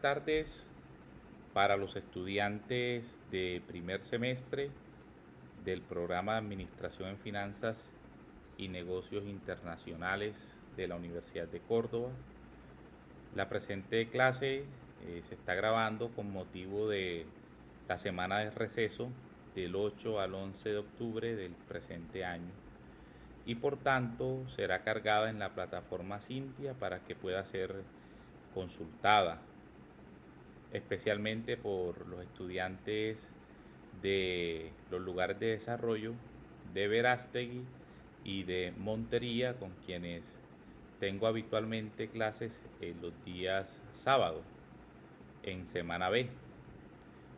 Tardes para los estudiantes de primer semestre del programa de Administración en Finanzas y Negocios Internacionales de la Universidad de Córdoba. La presente clase se está grabando con motivo de la semana de receso del 8 al 11 de octubre del presente año y por tanto será cargada en la plataforma Cintia para que pueda ser consultada especialmente por los estudiantes de los lugares de desarrollo de Verástegui y de Montería, con quienes tengo habitualmente clases en los días sábados en semana B.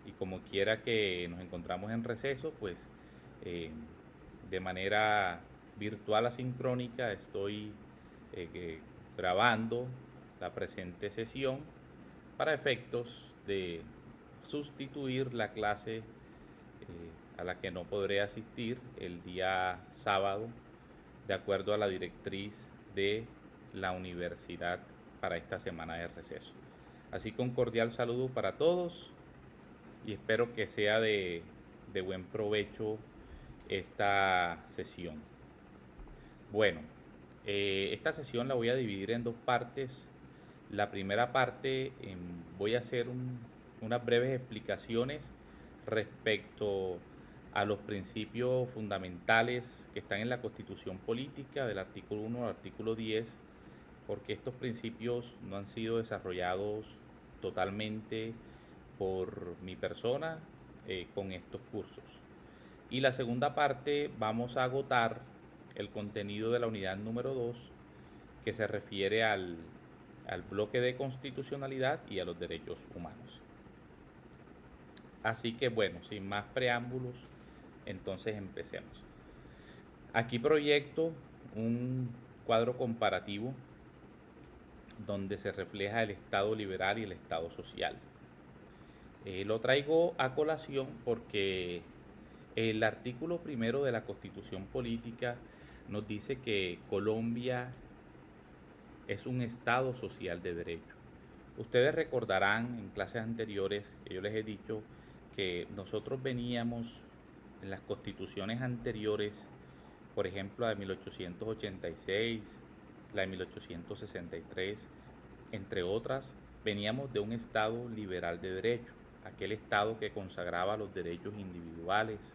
Y como quiera que nos encontramos en receso, pues eh, de manera virtual asincrónica estoy grabando la presente sesión para efectos de sustituir la clase a la que no podré asistir el día sábado de acuerdo a la directriz de la universidad para esta semana de receso. Así que un cordial saludo para todos y espero que sea de buen provecho esta sesión. Bueno, esta sesión la voy a dividir en dos partes. La primera parte voy a hacer unas breves explicaciones respecto a los principios fundamentales que están en la Constitución Política, del artículo 1 al artículo 10, porque estos principios no han sido desarrollados totalmente por mi persona con estos cursos. Y la segunda parte vamos a agotar el contenido de la unidad número 2 que se refiere al bloque de constitucionalidad y a los derechos humanos. Así que bueno, sin más preámbulos, entonces empecemos. Aquí proyecto un cuadro comparativo donde se refleja el Estado liberal y el Estado social. Lo traigo a colación porque el artículo primero de la Constitución Política nos dice que Colombia es un Estado social de derecho. Ustedes recordarán en clases anteriores que yo les he dicho que nosotros veníamos en las constituciones anteriores, por ejemplo la de 1886, la de 1863, entre otras, veníamos de un Estado liberal de derecho, aquel Estado que consagraba los derechos individuales,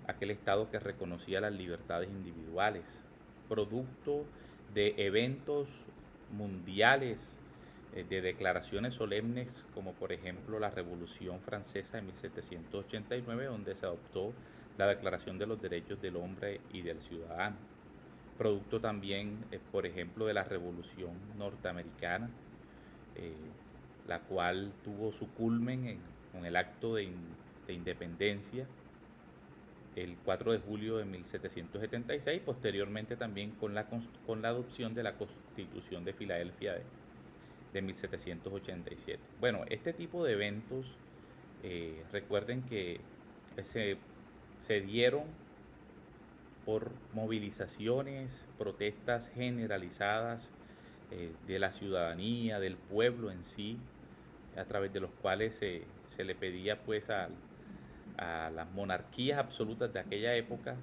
aquel Estado que reconocía las libertades individuales, producto de eventos mundiales, de declaraciones solemnes como por ejemplo la Revolución Francesa de 1789, donde se adoptó la Declaración de los Derechos del Hombre y del Ciudadano. Producto también, por ejemplo, de la Revolución Norteamericana, eh, la cual tuvo su culmen con el acto de independencia el 4 de julio de 1776, posteriormente también con la adopción de la Constitución de Filadelfia de 1787. Bueno, este tipo de eventos, recuerden que se, se dieron por movilizaciones, protestas generalizadas de la ciudadanía, del pueblo en sí, a través de los cuales se le pedía pues a las monarquías absolutas de aquella época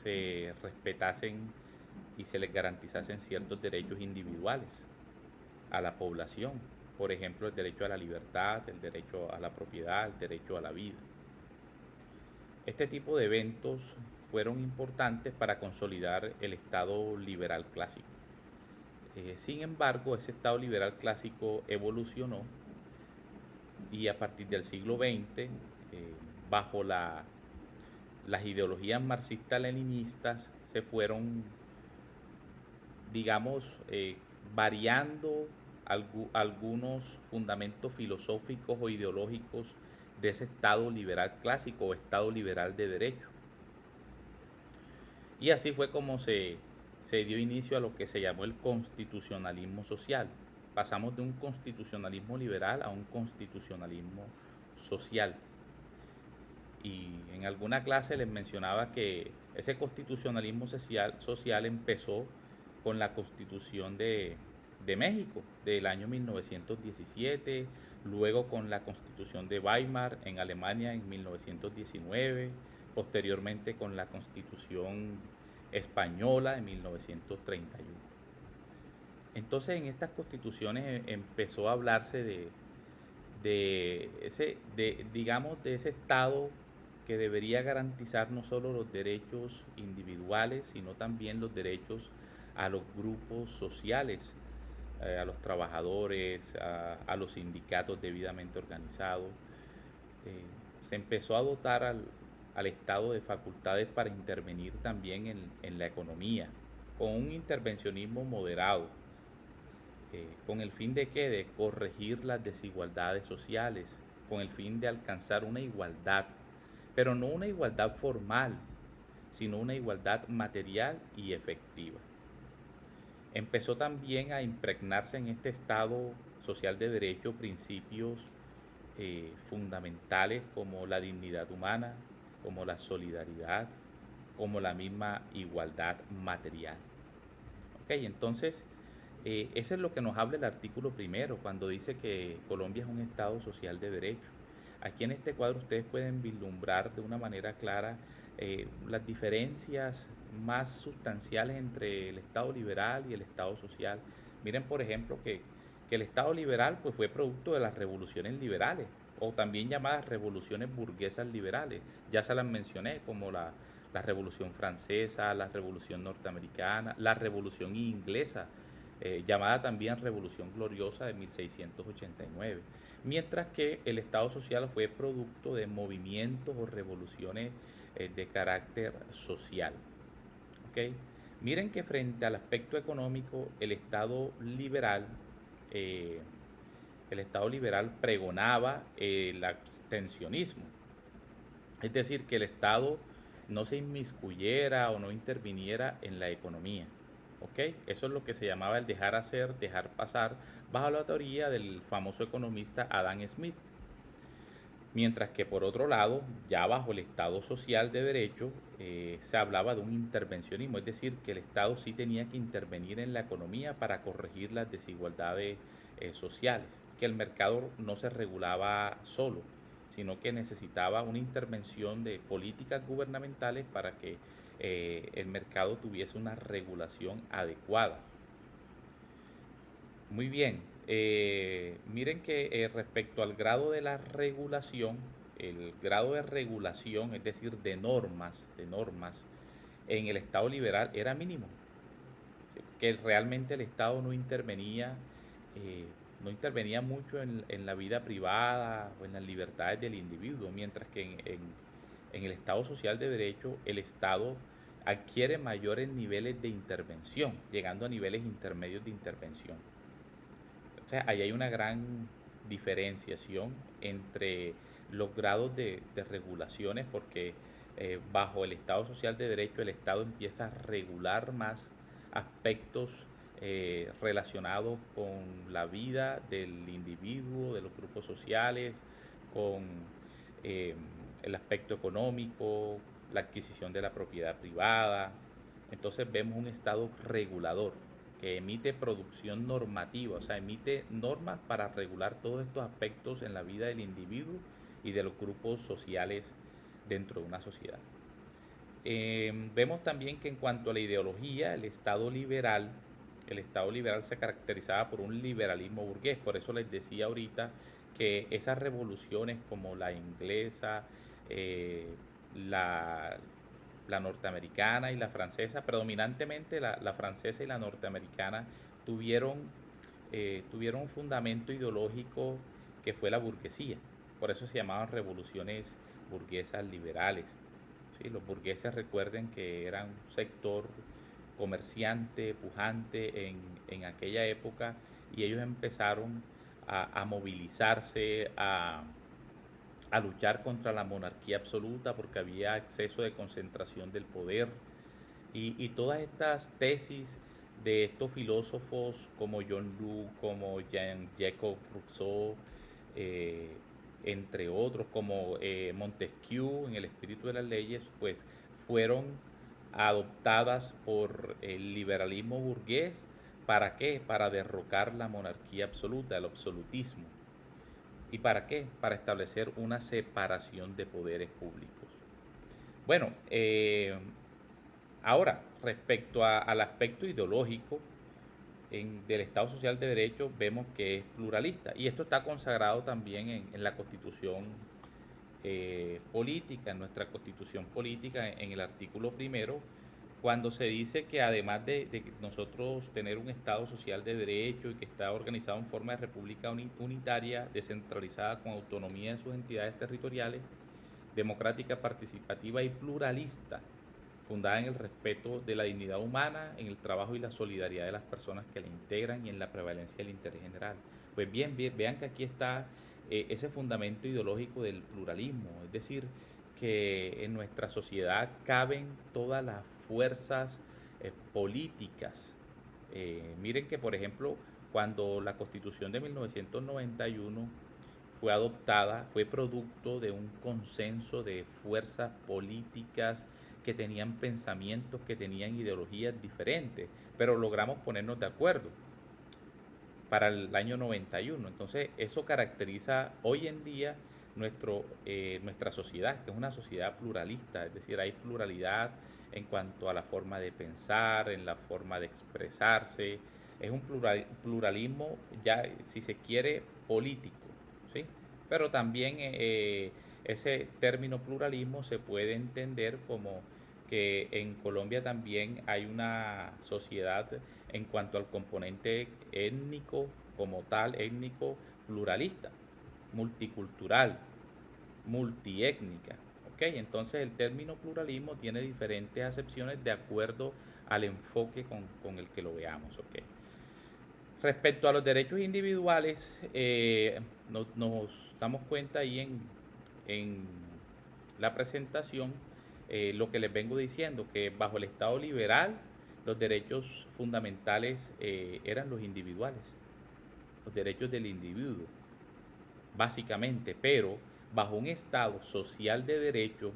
se respetasen y se les garantizasen ciertos derechos individuales a la población. Por ejemplo, el derecho a la libertad, el derecho a la propiedad, el derecho a la vida. Este tipo de eventos fueron importantes para consolidar el Estado liberal clásico. Sin embargo, ese Estado liberal clásico evolucionó y a partir del siglo XX, bajo las ideologías marxistas-leninistas, se fueron, digamos, variando algunos fundamentos filosóficos o ideológicos de ese Estado liberal clásico o Estado liberal de derecho. Y así fue como se dio inicio a lo que se llamó el constitucionalismo social. Pasamos de un constitucionalismo liberal a un constitucionalismo social. Y en alguna clase les mencionaba que ese constitucionalismo social empezó con la constitución de de México del año 1917, luego con la Constitución de Weimar en Alemania en 1919, posteriormente con la Constitución española en 1931. Entonces en estas constituciones empezó a hablarse digamos, de ese Estado que debería garantizar no solo los derechos individuales, sino también los derechos a los grupos sociales, a los trabajadores, a los sindicatos debidamente organizados. Se empezó a dotar al Estado de facultades para intervenir también en la economía, con un intervencionismo moderado, con el fin de qué, de corregir las desigualdades sociales, con el fin de alcanzar una igualdad, pero no una igualdad formal, sino una igualdad material y efectiva. Empezó también a impregnarse en este Estado social de derecho principios fundamentales como la dignidad humana, como la solidaridad, como la misma igualdad material. Ok, entonces eso es lo que nos habla el artículo primero cuando dice que Colombia es un Estado social de derecho. Aquí en este cuadro ustedes pueden vislumbrar de una manera clara las diferencias más sustanciales entre el Estado liberal y el Estado social. Miren, por ejemplo, que el Estado liberal pues, fue producto de las revoluciones liberales, o también llamadas revoluciones burguesas liberales. Ya se las mencioné, como la Revolución Francesa, la Revolución Norteamericana, la Revolución Inglesa, llamada también Revolución Gloriosa de 1689, mientras que el Estado social fue producto de movimientos o revoluciones de carácter social. ¿Okay? Miren que frente al aspecto económico, eh, el Estado liberal pregonaba el abstencionismo, es decir, que el Estado no se inmiscuyera o no interviniera en la economía. ¿Ok? Eso es lo que se llamaba el dejar hacer, dejar pasar, bajo la teoría del famoso economista Adam Smith. Mientras que por otro lado, ya bajo el Estado social de derecho, se hablaba de un intervencionismo, es decir, que el Estado sí tenía que intervenir en la economía para corregir las desigualdades sociales, que el mercado no se regulaba solo, sino que necesitaba una intervención de políticas gubernamentales para que el mercado tuviese una regulación adecuada. Muy bien. Miren que respecto al grado de la regulación, el grado de regulación, es decir, de normas en el Estado liberal era mínimo, que realmente el Estado eh, no intervenía mucho en la vida privada o en las libertades del individuo, mientras que en el Estado social de derecho el Estado adquiere mayores niveles de intervención, llegando a niveles intermedios de intervención. O sea, ahí hay una gran diferenciación entre los grados de regulaciones porque bajo el Estado social de derecho el Estado empieza a regular más aspectos relacionados con la vida del individuo, de los grupos sociales, con eh, el aspecto económico, la adquisición de la propiedad privada. Entonces vemos un Estado regulador que emite producción normativa, o sea, emite normas para regular todos estos aspectos en la vida del individuo y de los grupos sociales dentro de una sociedad. Vemos también que en cuanto a la ideología, el Estado liberal se caracterizaba por un liberalismo burgués, por eso les decía ahorita que esas revoluciones como la inglesa, eh, la, la norteamericana y la francesa, predominantemente la francesa y la norteamericana, tuvieron, tuvieron un fundamento ideológico que fue la burguesía. Por eso se llamaban revoluciones burguesas liberales. ¿Sí? Los burgueses, recuerden que eran un sector comerciante, pujante en aquella época, y ellos empezaron a movilizarse, a luchar contra la monarquía absoluta porque había exceso de concentración del poder, y todas estas tesis de estos filósofos como John Locke, como Jean-Jacques Rousseau, eh, entre otros, como Montesquieu en El espíritu de las leyes, pues fueron adoptadas por el liberalismo burgués ¿Para qué? Para derrocar la monarquía absoluta, el absolutismo. ¿Y para qué? Para establecer una separación de poderes públicos. Bueno, ahora, respecto al aspecto ideológico del Estado Social de Derecho, vemos que es pluralista. Y esto está consagrado también en la Constitución política, en nuestra Constitución política, en el artículo primero, cuando se dice que además de nosotros tener un Estado social de derecho y que está organizado en forma de república unitaria, descentralizada, con autonomía en sus entidades territoriales, democrática, participativa y pluralista, fundada en el respeto de la dignidad humana, en el trabajo y la solidaridad de las personas que la integran y en la prevalencia del interés general. Pues bien, vean que aquí está ese fundamento ideológico del pluralismo, es decir, que en nuestra sociedad caben todas las fuerzas políticas. Miren que, por ejemplo, cuando la Constitución de 1991 fue adoptada, fue producto de un consenso de fuerzas políticas que tenían pensamientos, que tenían ideologías diferentes, pero logramos ponernos de acuerdo para el año 91. Entonces, eso caracteriza hoy en día nuestra sociedad, que es una sociedad pluralista, es decir, hay pluralidad en cuanto a la forma de pensar, en la forma de expresarse. Es un pluralismo, ya, si se quiere, político, ¿sí? Pero también ese término pluralismo se puede entender como que en Colombia también hay una sociedad en cuanto al componente étnico como tal, étnico pluralista, multicultural, multiétnica. ¿Ok? Entonces el término pluralismo tiene diferentes acepciones de acuerdo al enfoque con el que lo veamos. ¿Ok? Respecto a los derechos individuales, nos damos cuenta ahí en la presentación lo que les vengo diciendo, que bajo el Estado liberal los derechos fundamentales eran los individuales, los derechos del individuo, básicamente, pero bajo un Estado social de derecho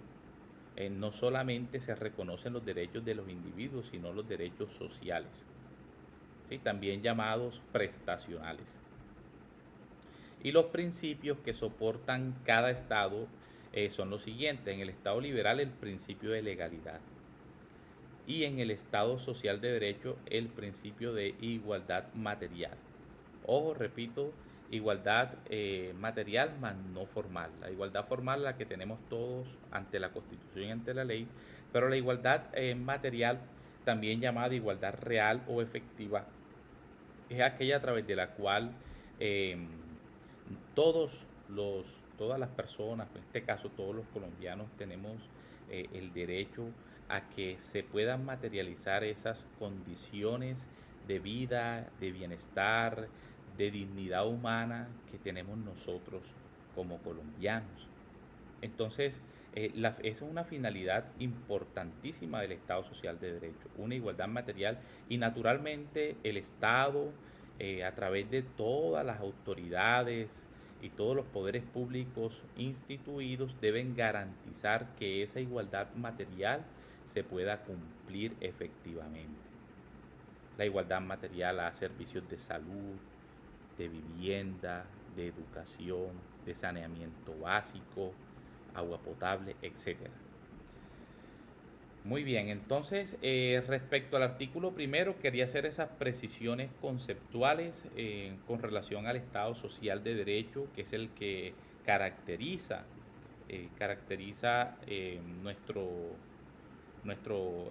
no solamente se reconocen los derechos de los individuos, sino los derechos sociales, ¿sí? También llamados prestacionales. Y los principios que soportan cada Estado son los siguientes. En el Estado liberal, el principio de legalidad. Y en el Estado social de derecho, el principio de igualdad material. Ojo, repito, igualdad material más no formal. La igualdad formal la que tenemos todos ante la Constitución y ante la ley, pero la igualdad material, también llamada igualdad real o efectiva, es aquella a través de la cual eh, todos todas las personas, en este caso todos los colombianos, tenemos el derecho a que se puedan materializar esas condiciones de vida, de bienestar, de dignidad humana que tenemos nosotros como colombianos. Entonces, esa es una finalidad importantísima del Estado Social de Derecho, una igualdad material y naturalmente el Estado, a través de todas las autoridades y todos los poderes públicos instituidos, deben garantizar que esa igualdad material se pueda cumplir efectivamente. La igualdad material a servicios de salud, de vivienda, de educación, de saneamiento básico, agua potable, etcétera. Muy bien, entonces respecto al artículo primero quería hacer esas precisiones conceptuales con relación al Estado Social de Derecho, que es el que caracteriza nuestro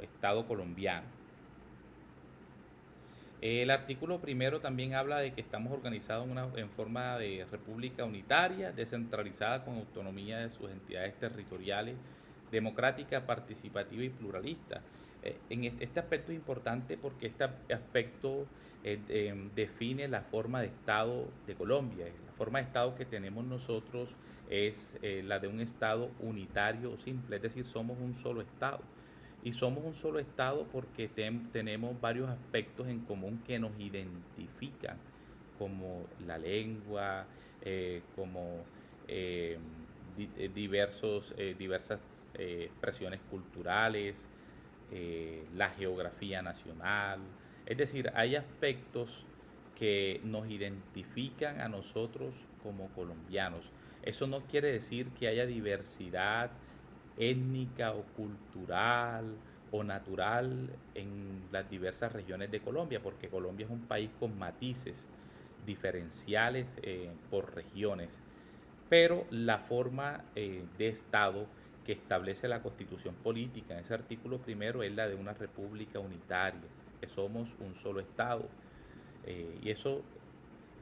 Estado colombiano. El artículo primero también habla de que estamos organizados en forma de república unitaria, descentralizada con autonomía de sus entidades territoriales, democrática, participativa y pluralista. Este aspecto es importante porque este aspecto define la forma de Estado de Colombia. La forma de Estado que tenemos nosotros es la de un Estado unitario o simple, es decir, somos un solo Estado. Y somos un solo Estado porque tenemos varios aspectos en común que nos identifican, como la lengua, como eh, diversas expresiones culturales, la geografía nacional, Es decir, hay aspectos que nos identifican a nosotros como colombianos. Eso no quiere decir que haya diversidad étnica o cultural o natural en las diversas regiones de Colombia, porque Colombia es un país con matices diferenciales por regiones, pero la forma de Estado que establece la Constitución política en ese artículo primero es la de una república unitaria, que somos un solo Estado. Y eso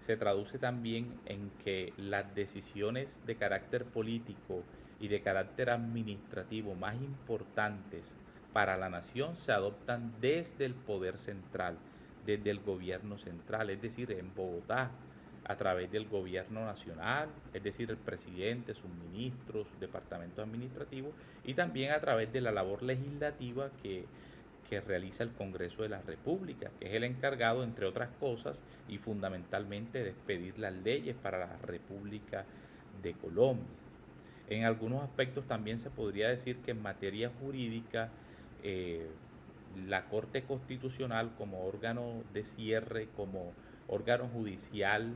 se traduce también en que las decisiones de carácter político y de carácter administrativo más importantes para la nación se adoptan desde el poder central, desde el gobierno central, es decir, en Bogotá, a través del gobierno nacional, es decir, el presidente, sus ministros, sus departamentos administrativos, y también a través de la labor legislativa que realiza el Congreso de la República, que es el encargado, entre otras cosas, y fundamentalmente de expedir las leyes para la República de Colombia. En algunos aspectos también se podría decir que en materia jurídica, eh, la Corte Constitucional como órgano de cierre, como órgano judicial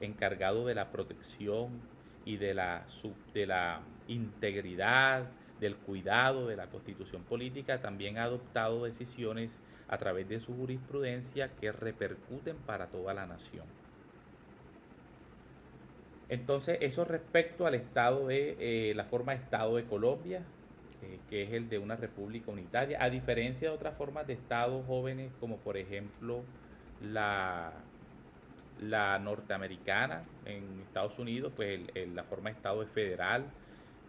encargado de la protección y de la integridad, del cuidado de la Constitución política, también ha adoptado decisiones a través de su jurisprudencia que repercuten para toda la nación. Entonces, eso respecto al estado de la forma de Estado de Colombia, que es el de una república unitaria, a diferencia de otras formas de Estado jóvenes, como por ejemplo la, la norteamericana en Estados Unidos, pues la forma de Estado es federal.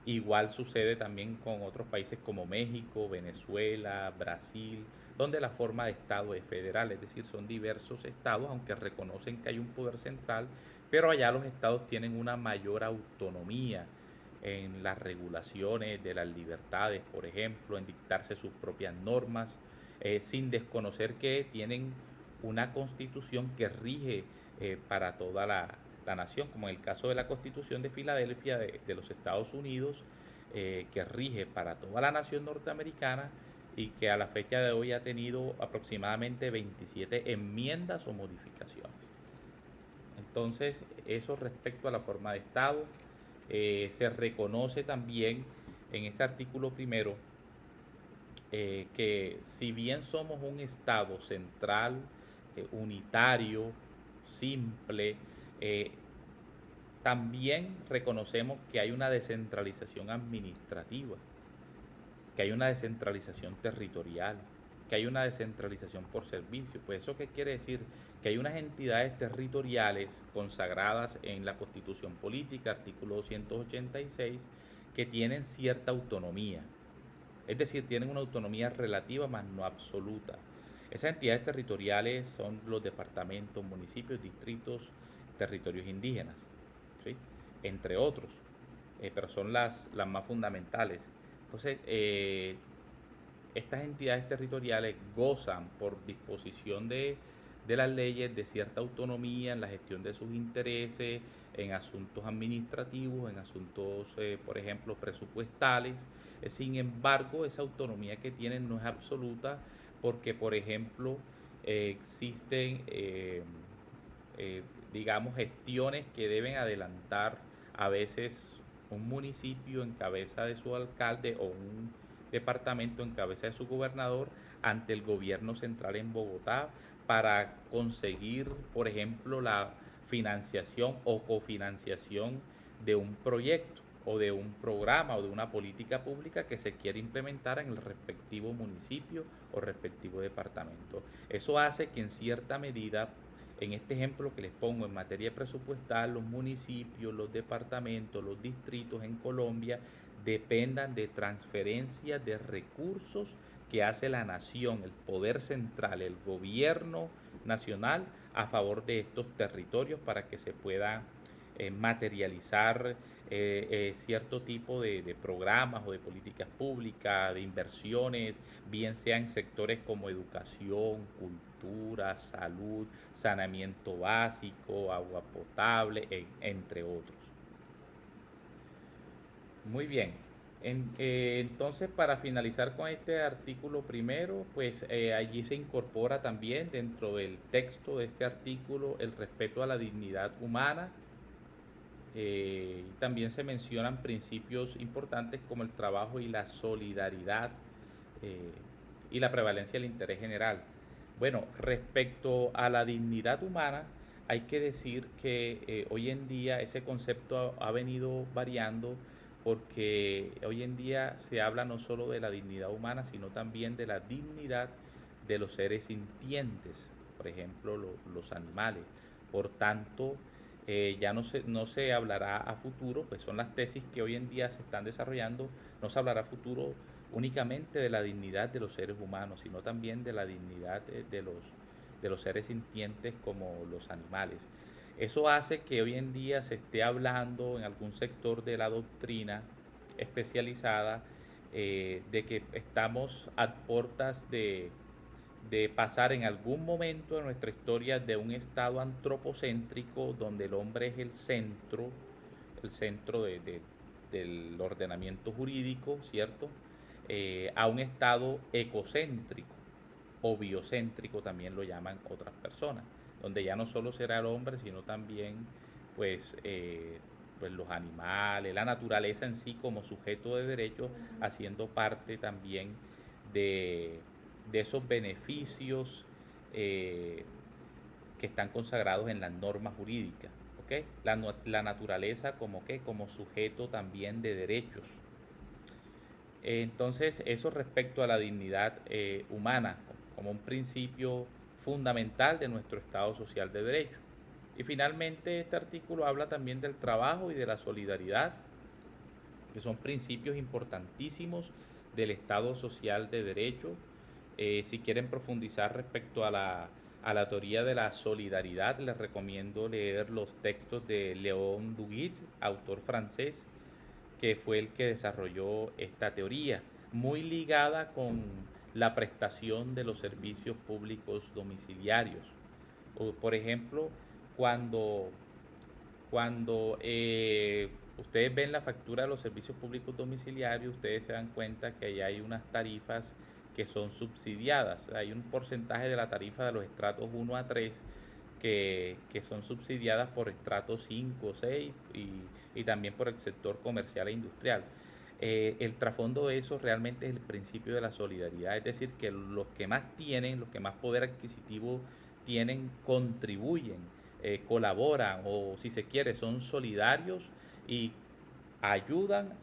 Igual sucede también con otros países como México, Venezuela, Brasil, donde la forma de Estado es federal, es decir, son diversos estados, aunque reconocen que hay un poder central, pero allá los estados tienen una mayor autonomía en las regulaciones de las libertades, por ejemplo, en dictarse sus propias normas, sin desconocer que tienen una constitución que rige para toda la nación, como en el caso de la Constitución de Filadelfia de los Estados Unidos, que rige para toda la nación norteamericana y que a la fecha de hoy ha tenido aproximadamente 27 enmiendas o modificaciones. Entonces, eso respecto a la forma de Estado, se reconoce también en este artículo primero que si bien somos un Estado central, unitario, simple, eh, también reconocemos que hay una descentralización administrativa, que hay una descentralización territorial, que hay una descentralización por servicio. Pues eso qué quiere decir? Que hay unas entidades territoriales consagradas en la Constitución Política, artículo 286, que tienen cierta autonomía. Es decir, tienen una autonomía relativa, más no absoluta. Esas entidades territoriales son los departamentos, municipios, distritos, territorios indígenas, ¿sí? Entre otros, pero son las más fundamentales. Entonces, estas entidades territoriales gozan por disposición de las leyes de cierta autonomía en la gestión de sus intereses, en asuntos administrativos, en asuntos, por ejemplo, presupuestales. Sin embargo, esa autonomía que tienen no es absoluta porque, por ejemplo, existen, digamos, gestiones que deben adelantar a veces un municipio en cabeza de su alcalde o un departamento en cabeza de su gobernador ante el gobierno central en Bogotá para conseguir, por ejemplo, la financiación o cofinanciación de un proyecto o de un programa o de una política pública que se quiere implementar en el respectivo municipio o respectivo departamento. Eso hace que en cierta medida, en este ejemplo que les pongo en materia presupuestal, los municipios, los departamentos, los distritos en Colombia dependan de transferencias de recursos que hace la nación, el poder central, el gobierno nacional a favor de estos territorios para que se pueda materializar cierto tipo de programas o de políticas públicas, de inversiones, bien sea en sectores como educación, cultura, salud, saneamiento básico, agua potable, entre otros. Muy bien. Entonces, para finalizar con este artículo primero, pues allí se incorpora también dentro del texto de este artículo el respeto a la dignidad humana. También se mencionan principios importantes como el trabajo y la solidaridad, eh, y la prevalencia del interés general. Bueno, respecto a la dignidad humana, hay que decir que hoy en día ese concepto ha venido variando, porque hoy en día se habla no solo de la dignidad humana, sino también de la dignidad de los seres sintientes, por ejemplo, los animales. Por tanto, ya no se hablará a futuro, pues son las tesis que hoy en día se están desarrollando, no se hablará a futuro únicamente de la dignidad de los seres humanos, sino también de la dignidad de los seres sintientes como los animales. Eso hace que hoy en día se esté hablando en algún sector de la doctrina especializada, de que estamos a puertas de pasar en algún momento de nuestra historia de un estado antropocéntrico, donde el hombre es el centro del ordenamiento jurídico, ¿cierto? A un estado ecocéntrico o biocéntrico, también lo llaman otras personas, donde ya no solo será el hombre, sino también pues, pues los animales, la naturaleza en sí como sujeto de derecho, haciendo parte también de, de esos beneficios eh, que están consagrados en las normas jurídicas. ¿Ok? La naturaleza como, ¿qué? Como sujeto también de derechos. Entonces, eso respecto a la dignidad humana, como un principio fundamental de nuestro Estado social de derecho. Y finalmente, este artículo habla también del trabajo y de la solidaridad, que son principios importantísimos del Estado social de derecho. Si quieren profundizar respecto a la teoría de la solidaridad, les recomiendo leer los textos de Léon Duguid, autor francés, que fue el que desarrolló esta teoría, muy ligada con la prestación de los servicios públicos domiciliarios. Por ejemplo, cuando, cuando ustedes ven la factura de los servicios públicos domiciliarios, ustedes se dan cuenta que ahí hay unas tarifas que son subsidiadas. Hay un porcentaje de la tarifa de los estratos 1 a 3 que son subsidiadas por estratos 5 o 6, y también por el sector comercial e industrial. El trasfondo de eso realmente es el principio de la solidaridad, es decir, que los que más tienen, los que más poder adquisitivo tienen, contribuyen, colaboran, o si se quiere, son solidarios y ayudan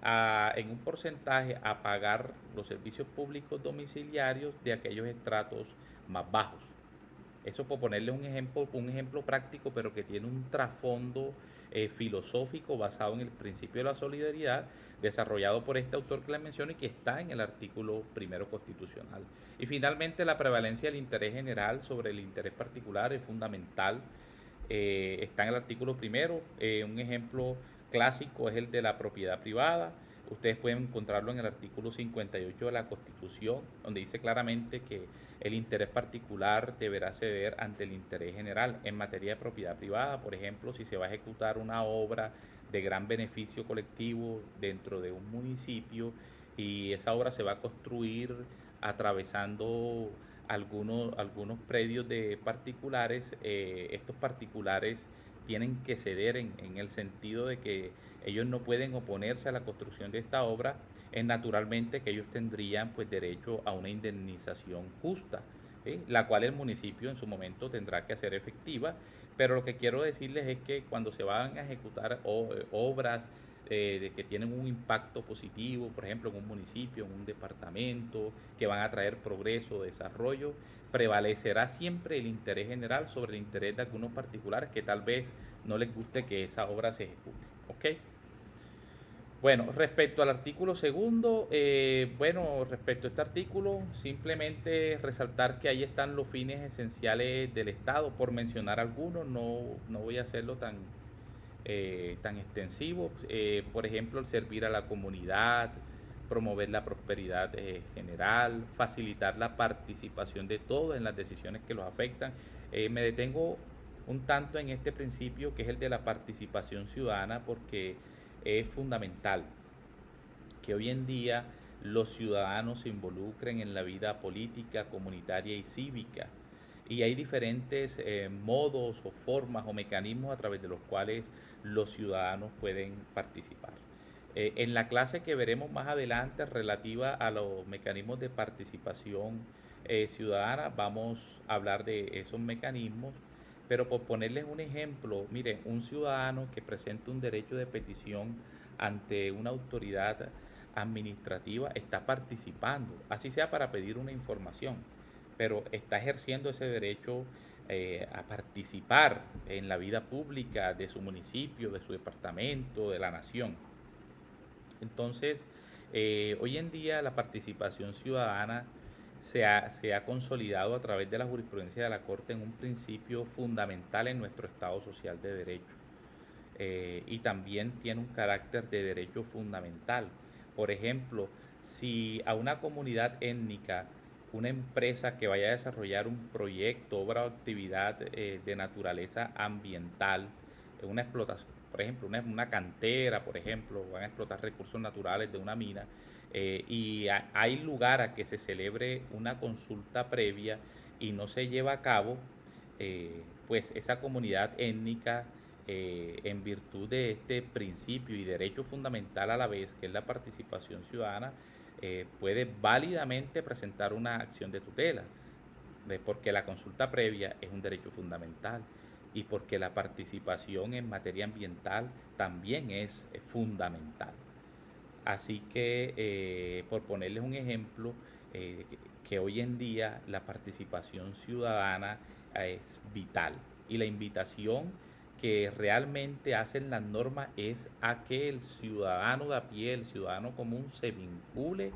en un porcentaje a pagar los servicios públicos domiciliarios de aquellos estratos más bajos. Eso por ponerle un ejemplo práctico, pero que tiene un trasfondo filosófico basado en el principio de la solidaridad, desarrollado por este autor que les menciono y que está en el artículo primero constitucional. Y finalmente, la prevalencia del interés general sobre el interés particular es fundamental. Está en el artículo primero. Un ejemplo clásico es el de la propiedad privada. Ustedes pueden encontrarlo en el artículo 58 de la Constitución, donde dice claramente que el interés particular deberá ceder ante el interés general. En materia de propiedad privada, por ejemplo, si se va a ejecutar una obra de gran beneficio colectivo dentro de un municipio y esa obra se va a construir atravesando algunos predios de particulares, estos particulares tienen que ceder en el sentido de que ellos no pueden oponerse a la construcción de esta obra. Es naturalmente que ellos tendrían pues derecho a una indemnización justa, ¿sí? La cual el municipio en su momento tendrá que hacer efectiva. Pero lo que quiero decirles es que cuando se van a ejecutar obras de que tienen un impacto positivo, por ejemplo, en un municipio, en un departamento, que van a traer progreso, desarrollo, prevalecerá siempre el interés general sobre el interés de algunos particulares que tal vez no les guste que esa obra se ejecute. ¿Ok? Bueno, respecto al artículo segundo, bueno, respecto a este artículo, simplemente resaltar que ahí están los fines esenciales del Estado, por mencionar algunos, no voy a hacerlo tan extensivo. Por ejemplo, el servir a la comunidad, promover la prosperidad general, facilitar la participación de todos en las decisiones que los afectan. Me detengo un tanto en este principio, que es el de la participación ciudadana, porque es fundamental que hoy en día los ciudadanos se involucren en la vida política, comunitaria y cívica. Y hay diferentes modos o formas o mecanismos a través de los cuales los ciudadanos pueden participar. En la clase que veremos más adelante relativa a los mecanismos de participación ciudadana, vamos a hablar de esos mecanismos, pero por ponerles un ejemplo, miren, un ciudadano que presenta un derecho de petición ante una autoridad administrativa está participando, así sea para pedir una información, pero está ejerciendo ese derecho a participar en la vida pública de su municipio, de su departamento, de la nación. Entonces, hoy en día la participación ciudadana se ha consolidado a través de la jurisprudencia de la Corte en un principio fundamental en nuestro Estado social de derecho. Y también tiene un carácter de derecho fundamental. Por ejemplo, si a una comunidad étnica, una empresa que vaya a desarrollar un proyecto, obra o actividad de naturaleza ambiental, una explotación, por ejemplo, una cantera, por ejemplo, van a explotar recursos naturales de una mina, hay lugar a que se celebre una consulta previa y no se lleva a cabo, pues esa comunidad étnica, en virtud de este principio y derecho fundamental a la vez, que es la participación ciudadana, puede válidamente presentar una acción de tutela, porque la consulta previa es un derecho fundamental y porque la participación en materia ambiental también es fundamental. Así que, por ponerles un ejemplo, que hoy en día la participación ciudadana es vital y la invitación que realmente hacen las normas es a que el ciudadano de a pie, el ciudadano común, se vincule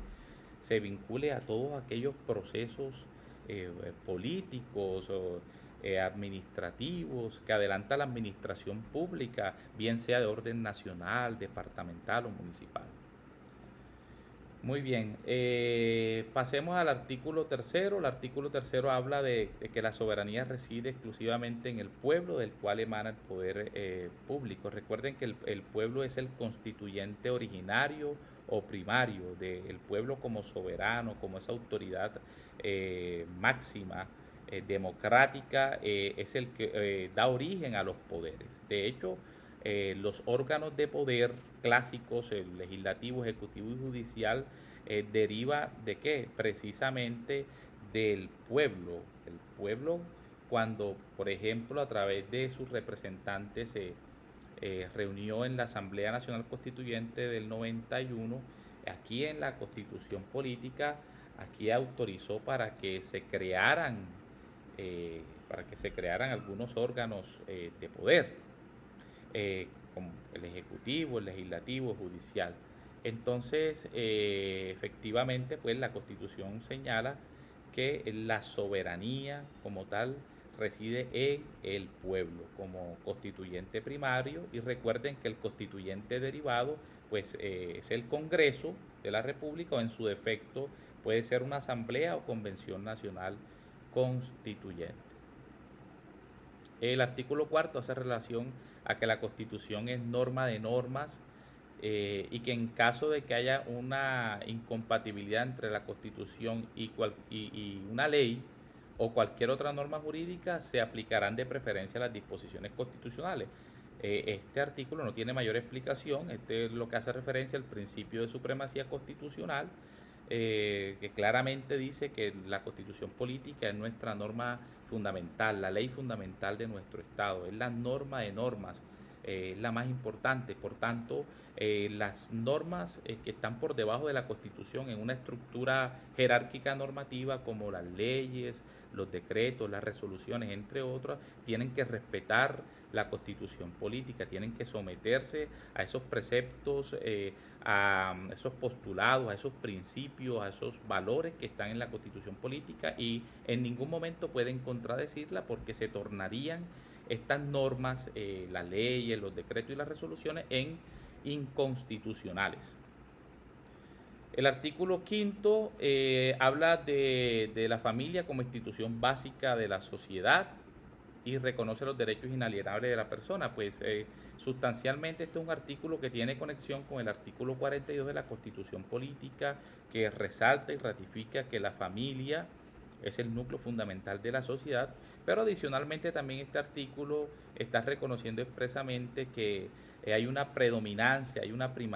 a todos aquellos procesos políticos o administrativos que adelanta la administración pública, bien sea de orden nacional, departamental o municipal. Muy bien, pasemos al artículo tercero. El artículo tercero habla de que la soberanía reside exclusivamente en el pueblo, del cual emana el poder público. Recuerden que el pueblo es el constituyente originario o primario del pueblo como soberano, como esa autoridad máxima, democrática, es el que da origen a los poderes. De hecho, los órganos de poder clásicos, el legislativo, ejecutivo y judicial, deriva de qué? Precisamente del pueblo. El pueblo, cuando, por ejemplo, a través de sus representantes se reunió en la Asamblea Nacional Constituyente del 91, aquí en la Constitución Política, aquí autorizó para que se crearan algunos órganos de poder, como el ejecutivo, el legislativo, judicial. Entonces, efectivamente, pues la Constitución señala que la soberanía como tal reside en el pueblo como constituyente primario, y recuerden que el constituyente derivado pues es el Congreso de la República, o en su defecto puede ser una asamblea o convención nacional constituyente. El artículo cuarto hace relación a que la Constitución es norma de normas, y que en caso de que haya una incompatibilidad entre la Constitución y una ley o cualquier otra norma jurídica, se aplicarán de preferencia las disposiciones constitucionales. Este artículo no tiene mayor explicación, este es lo que hace referencia al principio de supremacía constitucional, que claramente dice que la Constitución política es nuestra norma fundamental, la ley fundamental de nuestro Estado, es la norma de normas, la más importante. Por tanto, las normas que están por debajo de la Constitución en una estructura jerárquica normativa, como las leyes, los decretos, las resoluciones, entre otras, tienen que respetar la Constitución política, tienen que someterse a esos preceptos, a esos postulados, a esos principios, a esos valores que están en la Constitución política, y en ningún momento pueden contradecirla, porque se tornarían estas normas, las leyes, los decretos y las resoluciones, en inconstitucionales. El artículo quinto habla de la familia como institución básica de la sociedad. y reconoce los derechos inalienables de la persona. Pues sustancialmente este es un artículo que tiene conexión con el artículo 42 de la Constitución Política, que resalta y ratifica que la familia es el núcleo fundamental de la sociedad, pero adicionalmente también este artículo está reconociendo expresamente que hay una predominancia, hay una primacía